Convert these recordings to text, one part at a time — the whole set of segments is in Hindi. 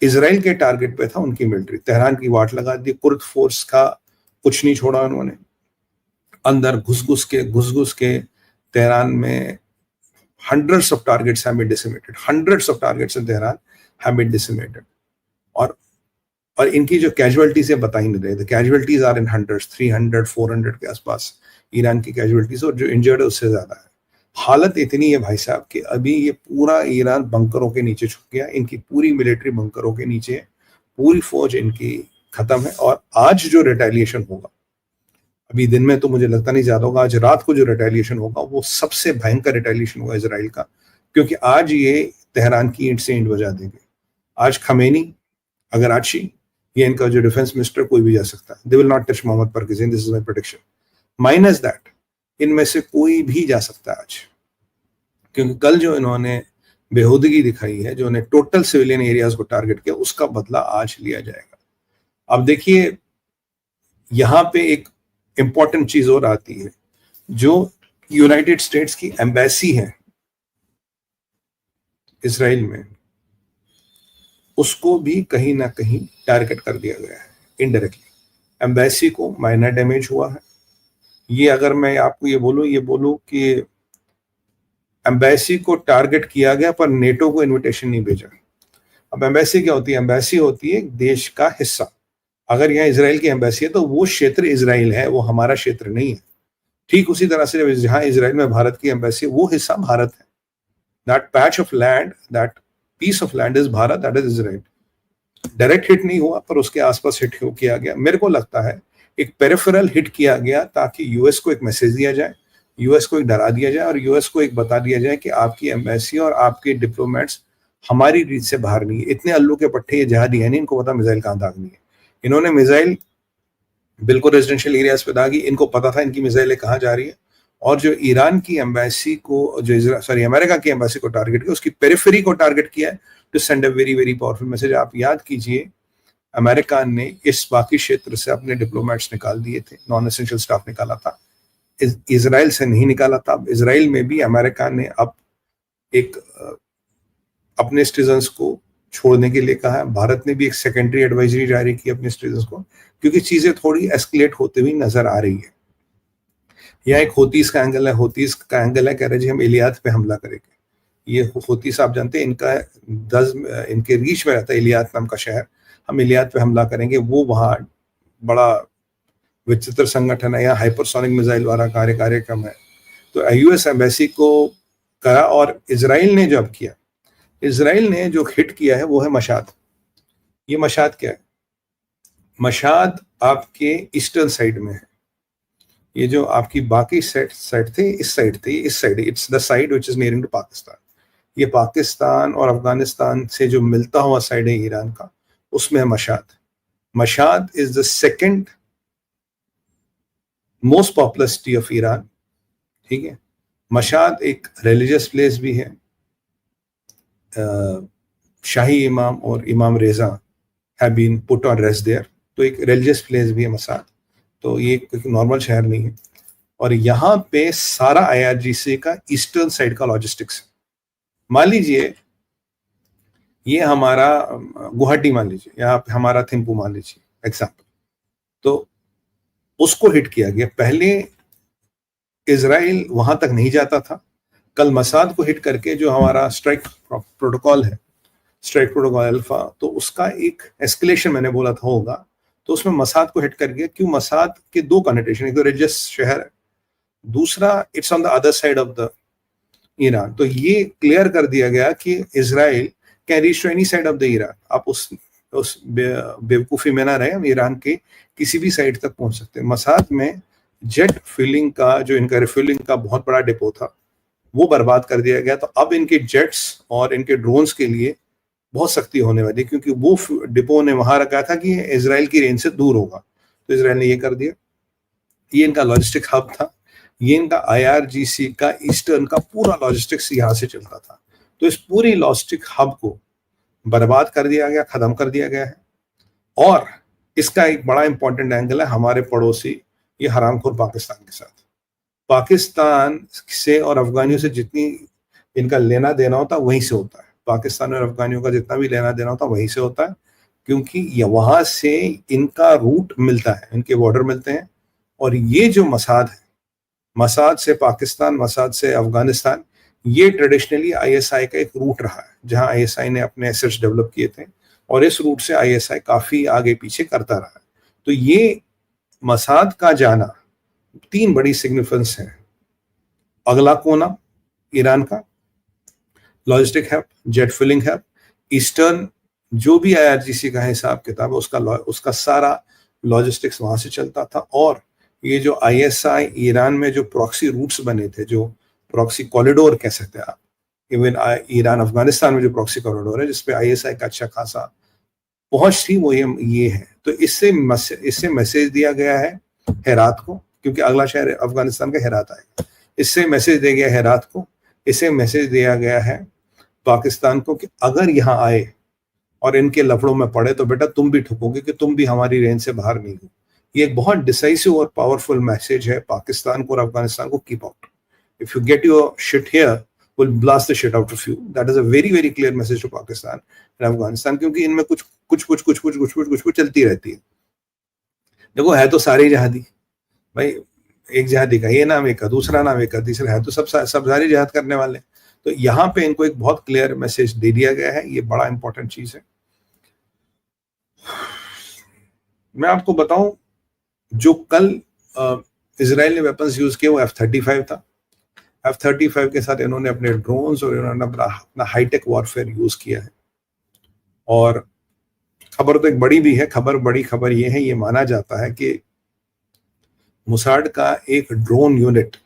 इसराइल के टारगेट पे था उनकी मिलिट्री, तेहरान की वाट लगा दी, कुर्द फोर्स का कुछ नहीं छोड़ा उन्होंने, अंदर घुस घुस के तेहरान में hundreds of targets have been decimated, hundreds of targets in Tehran have been decimated. और इनकी जो कैजुअलिटीज है बता ही नहीं रहे, कैजुअलिटीज आर इन हंड्रेड्स, 300 400 के आसपास ईरान की कैजुअलिटीज, और जो इंजर्ड है उससे ज्यादा है। हालत इतनी है भाई साहब कि अभी ये पूरा ईरान बंकरों के नीचे छुप गया, इनकी पूरी मिलिट्री बंकरों के नीचे है, पूरी फौज इनकी खत्म है। और आज जो रिटेलिएशन होगा, अभी दिन में तो मुझे लगता नहीं ज्यादा होगा, आज रात को जो रिटेलिएशन होगा वो सबसे भयंकर रिटेलिएशन होगा इसराइल का, क्योंकि आज ये तेहरान की ईंट से ईंट बजा देंगे। आज खमेनी, अगर आची, ये इनका जो डिफेंस मिनिस्टर, कोई भी जा सकता है, they will not touch Mohammad Parvez, this is my prediction. Minus that, इनमें से कोई भी जा सकता है आज, क्योंकि कल जो इन्होंने बेहूदगी दिखाई है, जो इन्हें टोटल सिविलियन एरियाज को टारगेट किया, उसका बदला आज लिया जाएगा। अब देखिए, यहां पे एक इंपॉर्टेंट चीज और आती है, जो यूनाइटेड स्टेट्स की एम्बेसी है इसराइल में, उसको भी कहीं ना कहीं टारगेट कर दिया गया है इनडायरेक्टली। एम्बेसी को माइनर डैमेज हुआ है। ये अगर मैं आपको ये बोलूं कि एम्बेसी को टारगेट किया गया पर नेटो को इनविटेशन नहीं भेजा। अब एम्बेसी क्या होती है? एम्बेसी होती है देश का हिस्सा। अगर यहाँ इसराइल की एम्बेसी है तो वो क्षेत्र इसराइल है, वो हमारा क्षेत्र नहीं है। ठीक उसी तरह से जहां इसराइल में भारत की एम्बेसी है, वो हिस्सा भारत है। That patch of land, that piece of land is Bharat, that is Israel. Direct hit नहीं हुआ पर उसके आसपास हिट किया गया। मेरे को लगता है एक पेरिफेरल हिट किया गया ताकि यूएस को एक मैसेज दिया जाए, यूएस को एक डरा दिया जाए और यूएस को एक बता दिया जाए कि आपकी एम्बेसी और आपके डिप्लोमेट्स हमारी रीच से बाहर नहीं है। इतने अल्लू के पट्टे ये जहादी है नहीं, इनको पता मिसाइल कहां दागनी है। इन्होंने मिसाइल बिल्कुल रेजिडेंशियल एरियाज पे दागी, इनको पता था इनकी मिसाइलें कहाँ जा रही है। और जो ईरान की एम्बेसी को, जो अमेरिका की एम्बेसी को टारगेट किया, उसकी पेरिफेरी को टारगेट किया है to send a very very powerful message. आप याद कीजिए, अमेरिका ने इस बाकी क्षेत्र से अपने डिप्लोमेट्स निकाल दिए थे, नॉन एसेंशियल स्टाफ निकाला था, इजराइल से नहीं निकाला था। इजराइल में भी अमेरिका ने अब एक अपने सिटीजन्स को छोड़ने के लिए कहा है। भारत ने भी एक सेकेंडरी एडवाइजरी जारी की अपने सिटीजन्स को, क्योंकि चीजें थोड़ी एस्केलेट होती हुई नजर आ रही है। यह एक होतीस का एंगल है, होतीस का एंगल है, कह रहे जी हम इलियात पे हमला करेंगे। ये होतीस आप जानते हैं, इनके रीच में रहता है इलियात नाम का शहर, हम इलियात पे हमला करेंगे। वो वहाँ बड़ा विचित्र संगठन है, यहाँ हाइपरसोनिक मिसाइल वाला कार्यक्रम है। तो यूएस एम्बेसी को करा। और इसराइल ने जब किया, इसराइल ने जो हिट किया है वो है मशाद। ये मशाद क्या है? मशाद आपके ईस्टर्न साइड में है। ये जो आपकी बाकी साइड थे, इस side, it's the side which is nearing to Pakistan. ये पाकिस्तान और अफगानिस्तान से जो मिलता हुआ साइड है ईरान का, उसमें है Mashhad. Mashhad is the second most popular city of Iran. ठीक है, मशाद एक रिलीजियस प्लेस भी है। शाही इमाम और Imam Reza have been put on rest there, तो एक रिलीजियस प्लेस भी है मशाद। तो ये एक नॉर्मल शहर नहीं है। और यहाँ पे सारा IRGC का ईस्टर्न साइड का लॉजिस्टिक्स। मान लीजिए ये हमारा गुवाहाटी, मान लीजिए यहाँ पे हमारा थिम्पू मान लीजिए एग्जाम्पल, तो उसको हिट किया गया। पहले इजराइल वहां तक नहीं जाता था, कल मसाद को हिट करके जो हमारा स्ट्राइक प्रोटोकॉल है, स्ट्राइक प्रोटोकॉल अल्फा, तो उसका एक एस्केलेशन मैंने बोला था होगा, तो उसमें मसाद को हिट कर गया। क्यों? मसाद के दो कनेक्टेशन, एक तो रिलीजियस शहर है, दूसरा it's on the other side of the Iran. तो ये क्लियर कर दिया गया कि Israel can reach to any side of the Iran. आप उस बेवकूफी में ना रहे, हम ईरान के किसी भी साइड तक पहुंच सकते हैं। मसाद में जेट फिलिंग का, जो इनका रिफिलिंग का बहुत बड़ा डिपो था, वो बर्बाद कर दिया गया। तो अब इनके जेट्स और इनके ड्रोन्स के लिए बहुत सख्ती होने वाली, क्योंकि वो डिपो ने वहां रखा था कि इजराइल की रेंज से दूर होगा, तो इजराइल ने ये कर दिया। ये इनका लॉजिस्टिक हब था, ये इनका IRGC का ईस्टर्न का पूरा लॉजिस्टिक्स यहाँ से चलता था। तो इस पूरी लॉजिस्टिक हब को बर्बाद कर दिया गया, खत्म कर दिया गया है। और इसका एक बड़ा इंपॉर्टेंट एंगल है हमारे पड़ोसी ये हरामखोर पाकिस्तान के साथ। पाकिस्तान से और अफगानियों से जितनी इनका लेना देना होता वहीं से होता है। पाकिस्तान और अफगानियों का जितना भी लेना देना होता है वहीं से होता है, क्योंकि वहां से इनका रूट मिलता है, इनके बॉर्डर मिलते हैं। और ये जो मसाद है, मसाद से पाकिस्तान, मसाद से अफगानिस्तान, ये ट्रेडिशनली आईएसआई का एक रूट रहा है, जहां आईएसआई ने अपने एसेट्स डेवलप किए थे, और इस रूट से आईएसआई काफी आगे पीछे करता रहा है। तो ये मसाद का जाना 3 बड़ी सिग्निफिकेंस है। अगला कोना ईरान का, logistic hub, jet filling hub, eastern जो भी आईआरजीसी का हिसाब किताब है उसका सारा लॉजिस्टिक्स वहां से चलता था। और ये जो आईएसआई ईरान में जो प्रॉक्सी रूट्स बने थे, जो प्रॉक्सी कॉरिडोर कह सकते हैं आप, इवन ईरान अफगानिस्तान में जो प्रॉक्सी कॉरिडोर है जिसपे आईएसआई का अच्छा खासा पहुंच थी, वो ये है। तो इससे मैसेज दिया गया है हेरात को, क्योंकि अगला शहर अफगानिस्तान का हेरात आएगा। इससे मैसेज दिया गया हेरात को, इससे मैसेज दिया गया है पाकिस्तान को कि अगर यहाँ आए और इनके लफड़ों में पड़े तो बेटा तुम भी ठुकोगे, कि तुम भी हमारी रेंज से बाहर नहीं हो। ये एक बहुत डिसाइसिव और पावरफुल मैसेज है पाकिस्तान को और अफगानिस्तान को, keep out, if you get your shit here will blast the shit out of you. That is a very very clear message to Pakistan and Afghanistan, क्योंकि इनमें कुछ चलती रहती है। देखो है तो सारे जिहादी भाई, एक जिहादी का ये नाम, एक का दूसरा नाम, एक का तीसरा, है तो सब सारे जिहाद करने वाले। तो यहाँ पे इनको एक बहुत क्लियर मैसेज दे दिया गया है, ये बड़ा इंपॉर्टेंट चीज है। मैं आपको बताऊं, जो कल इजराइल ने वेपन्स यूज किए वो F-35 था। F-35 के साथ इन्होंने अपने ड्रोन्स और इन्होंने अपना हाईटेक वॉरफेयर यूज किया है। और खबर तो एक बड़ी भी है, बड़ी खबर ये है, ये माना जाता है कि मोसाड का एक ड्रोन यूनिट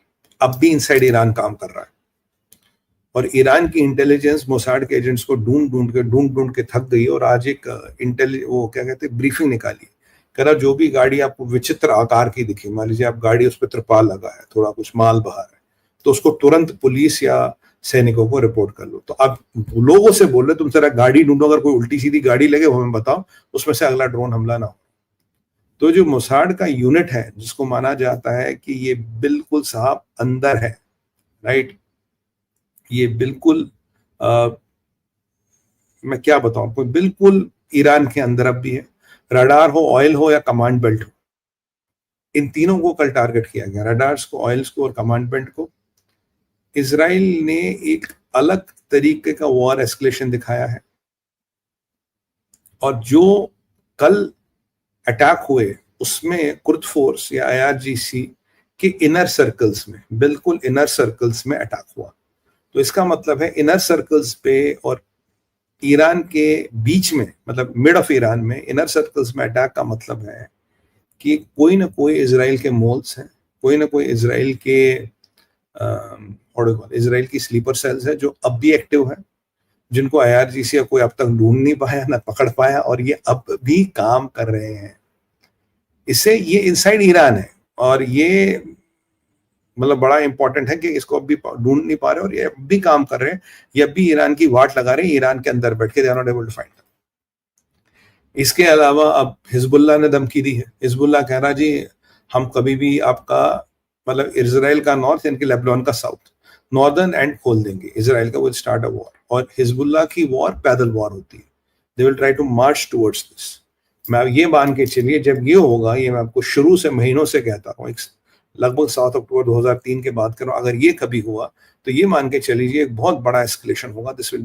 अब भी इनसाइड ईरान काम कर रहा है, और ईरान की इंटेलिजेंस मोसाड के एजेंट्स को ढूंढ के थक गई, और आज एक वो क्या कहते हैं ब्रीफिंग निकाली, कह रहा जो भी गाड़ी आपको विचित्र आकार की दिखे, मान लीजिए आप गाड़ी उस पर त्रिपाल लगा है, थोड़ा कुछ माल बाहर है, तो उसको तुरंत पुलिस या सैनिकों को रिपोर्ट कर लो। तो अब लोगों से बोल रहे तुम जरा गाड़ी ढूंढो, अगर कोई उल्टी सीधी गाड़ी लगे वो हमें बताओ, उसमें से अगला ड्रोन हमला ना हो। तो जो मोसाड का यूनिट है, जिसको माना जाता है कि ये बिल्कुल साहब अंदर है, राइट, ये बिल्कुल मैं क्या बताऊं आपको, बिल्कुल ईरान के अंदर अब भी है। रडार हो, ऑयल हो या कमांड बेल्ट हो, इन तीनों को कल टारगेट किया गया, रडार्स को, ऑयल्स को और कमांड बेल्ट को। इजराइल ने एक अलग तरीके का वॉर एस्केलेशन दिखाया है, और जो कल अटैक हुए उसमें कुर्द फोर्स या आईआरजीसी के इनर सर्कल्स में, बिल्कुल इनर सर्कल्स में अटैक हुआ। तो इसका मतलब है इनर सर्कल्स पे और ईरान के बीच में, मतलब मिड ऑफ ईरान में इनर सर्कल्स में अटैक का मतलब है कि कोई ना कोई इजराइल के मोल्स हैं, कोई ना कोई इजराइल के इजराइल की स्लीपर सेल्स है जो अब भी एक्टिव है, जिनको आईआरजीसी कोई अब तक ढूंढ नहीं पाया, ना पकड़ पाया, और ये अब भी काम कर रहे हैं। इससे ये इनसाइड ईरान है, और ये मतलब बड़ा इंपॉर्टेंट है कि इसको अब भी ढूंढ नहीं पा रहे, और ये अब भी काम कर रहे हैं, ये अब भी ईरान की वाट लगा रहे हैं, ईरान के अंदर बैठ के, they are not able to find. इसके अलावा अब हिजबुल्लाह ने धमकी दी है। हिजबुल्लाह कह रहा जी हम कभी भी आपका, मतलब इजराइल का नॉर्थ यानी कि लेबनान का साउथ, नॉर्दर्न एंड खोल देंगे, इजराइल का विल स्टार्ट अ वॉर। और हिजबुल्लाह की वॉर पैदल वॉर होती है, they will try to march towards this. मैं ये मान के चलिए जब ये होगा, ये मैं आपको शुरू से महीनों से कहता हूँ, लगभग 7 अक्टूबर 2003 के बाद कर रहा हूँ, अगर ये कभी हुआ तो ये मान के चलिए एक बहुत बड़ा एस्केलेशन होगा। This will